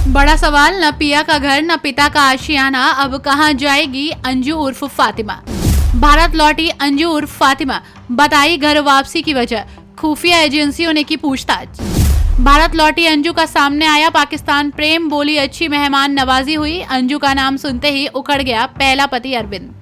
बड़ा सवाल, न पिया का घर न पिता का आशियाना, अब कहां जाएगी अंजू उर्फ फातिमा। भारत लौटी अंजू उर्फ फातिमा, बताई घर वापसी की वजह, खुफिया एजेंसियों ने की पूछताछ। भारत लौटी अंजू का सामने आया पाकिस्तान प्रेम, बोली अच्छी मेहमान नवाजी हुई। अंजू का नाम सुनते ही उखड़ गया पहला पति अरविंद।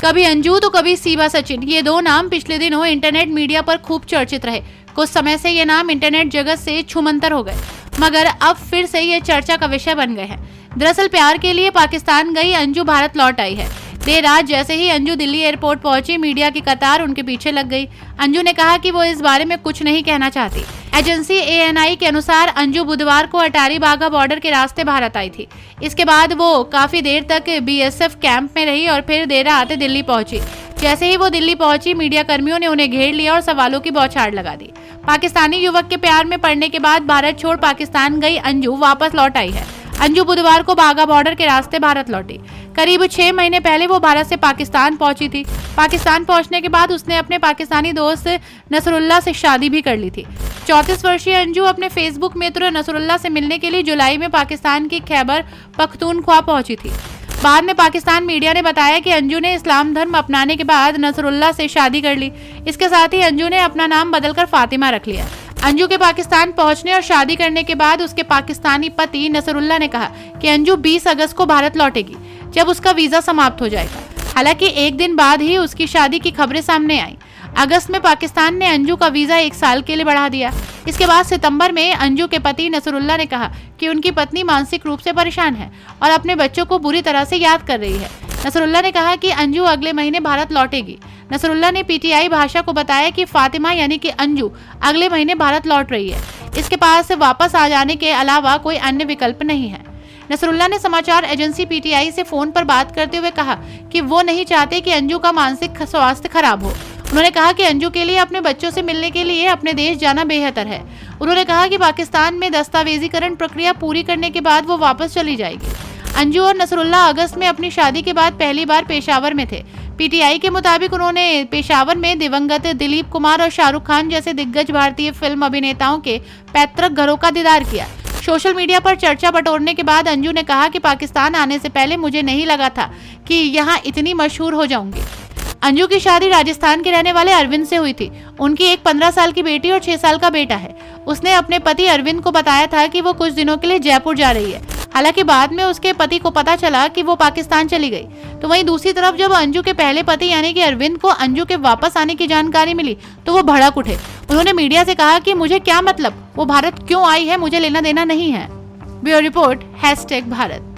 कभी अंजू तो कभी सीबा सचिन, ये दो नाम पिछले दिनों इंटरनेट मीडिया पर खूब चर्चित रहे। कुछ समय से ये नाम इंटरनेट जगत से छूमंतर हो गए, मगर अब फिर से ये चर्चा का विषय बन गए हैं। दरअसल प्यार के लिए पाकिस्तान गई अंजू भारत लौट आई है। देर रात जैसे ही अंजू दिल्ली एयरपोर्ट पहुंची, मीडिया की कतार उनके पीछे लग गई। अंजू ने कहा कि वो इस बारे में कुछ नहीं कहना चाहती। एजेंसी ANI के अनुसार अंजू बुधवार को अटारी वाघा बॉर्डर के रास्ते भारत आई थी। इसके बाद वो काफी देर तक BSF कैंप में रही और फिर देर रात दिल्ली पहुंची। जैसे ही वो दिल्ली पहुंची, मीडिया कर्मियों ने उन्हें घेर लिया और सवालों की बौछार लगा दी। पाकिस्तानी युवक के प्यार में पड़ने के बाद भारत छोड़ पाकिस्तान गई अंजू वापस लौट आई है। अंजू बुधवार को वाघा बॉर्डर के रास्ते भारत लौटी। करीब 6 महीने पहले वो भारत से पाकिस्तान पहुंची थी। पाकिस्तान पहुंचने के बाद उसने अपने पाकिस्तानी दोस्त नसरुल्लाह से शादी भी कर ली थी। 34 वर्षीय अंजू अपने फेसबुक मित्र नसरुल्लाह से मिलने के लिए जुलाई में पाकिस्तान की खैबर पख्तूनख्वा पहुंची थी। बाद में पाकिस्तान मीडिया ने बताया कि अंजू ने इस्लाम धर्म अपनाने के बाद नसरुल्लाह से शादी कर ली। इसके साथ ही अंजू ने अपना नाम बदलकर फातिमा रख लिया। अंजू के पाकिस्तान पहुंचने और शादी करने के बाद उसके पाकिस्तानी पति नसरुल्लाह ने कहा कि अंजू 20 अगस्त को भारत लौटेगी, जब उसका वीजा समाप्त हो जाएगा। हालांकि एक दिन बाद ही उसकी शादी की खबरें सामने आई। अगस्त में पाकिस्तान ने अंजू का वीजा 1 साल के लिए बढ़ा दिया। इसके बाद सितंबर में अंजू के पति नसरुल्लाह ने कहा कि उनकी पत्नी मानसिक रूप से परेशान है और अपने बच्चों को बुरी तरह से याद कर रही है। नसरुल्लाह ने कहा कि अंजू अगले महीने भारत लौटेगी। नसरुल्लाह ने PTI भाषा को बताया कि फातिमा यानी कि अंजू अगले महीने भारत लौट रही है। इसके पास वापस आ जाने के अलावा कोई अन्य विकल्प नहीं है। नसरुल्लाह ने समाचार एजेंसी PTI से फोन पर बात करते हुए कहा कि वो नहीं चाहते कि अंजू का मानसिक स्वास्थ्य खराब हो। उन्होंने कहा कि अंजू के लिए अपने बच्चों से मिलने के लिए अपने देश जाना बेहतर है। उन्होंने कहा कि पाकिस्तान में दस्तावेजीकरण प्रक्रिया पूरी करने के बाद वो वापस चली जाएगी। अंजू और नसरुल्लाह अगस्त में अपनी शादी के बाद पहली बार पेशावर में थे। PTI के मुताबिक उन्होंने पेशावर में दिवंगत दिलीप कुमार और शाहरुख खान जैसे दिग्गज भारतीय फिल्म अभिनेताओं के पैतृक घरों का दीदार किया। सोशल मीडिया पर चर्चा बटोरने के बाद अंजू ने कहा कि पाकिस्तान आने से पहले मुझे नहीं लगा था कि यहाँ इतनी मशहूर हो जाऊंगी। अंजू की शादी राजस्थान के रहने वाले अरविंद से हुई थी। उनकी एक 15 साल की बेटी और 6 साल का बेटा है। उसने अपने पति अरविंद को बताया था कि वो कुछ दिनों के लिए जयपुर जा रही है। हालांकि बाद में उसके पति को पता चला कि वो पाकिस्तान चली गई। तो वहीं दूसरी तरफ जब अंजू के पहले पति यानी कि अरविंद को अंजू के वापस आने की जानकारी मिली तो वो भड़क उठे। उन्होंने मीडिया से कहा कि मुझे क्या मतलब, वो भारत क्यों आई है, मुझे लेना देना नहीं है। Bureau report #Bharat.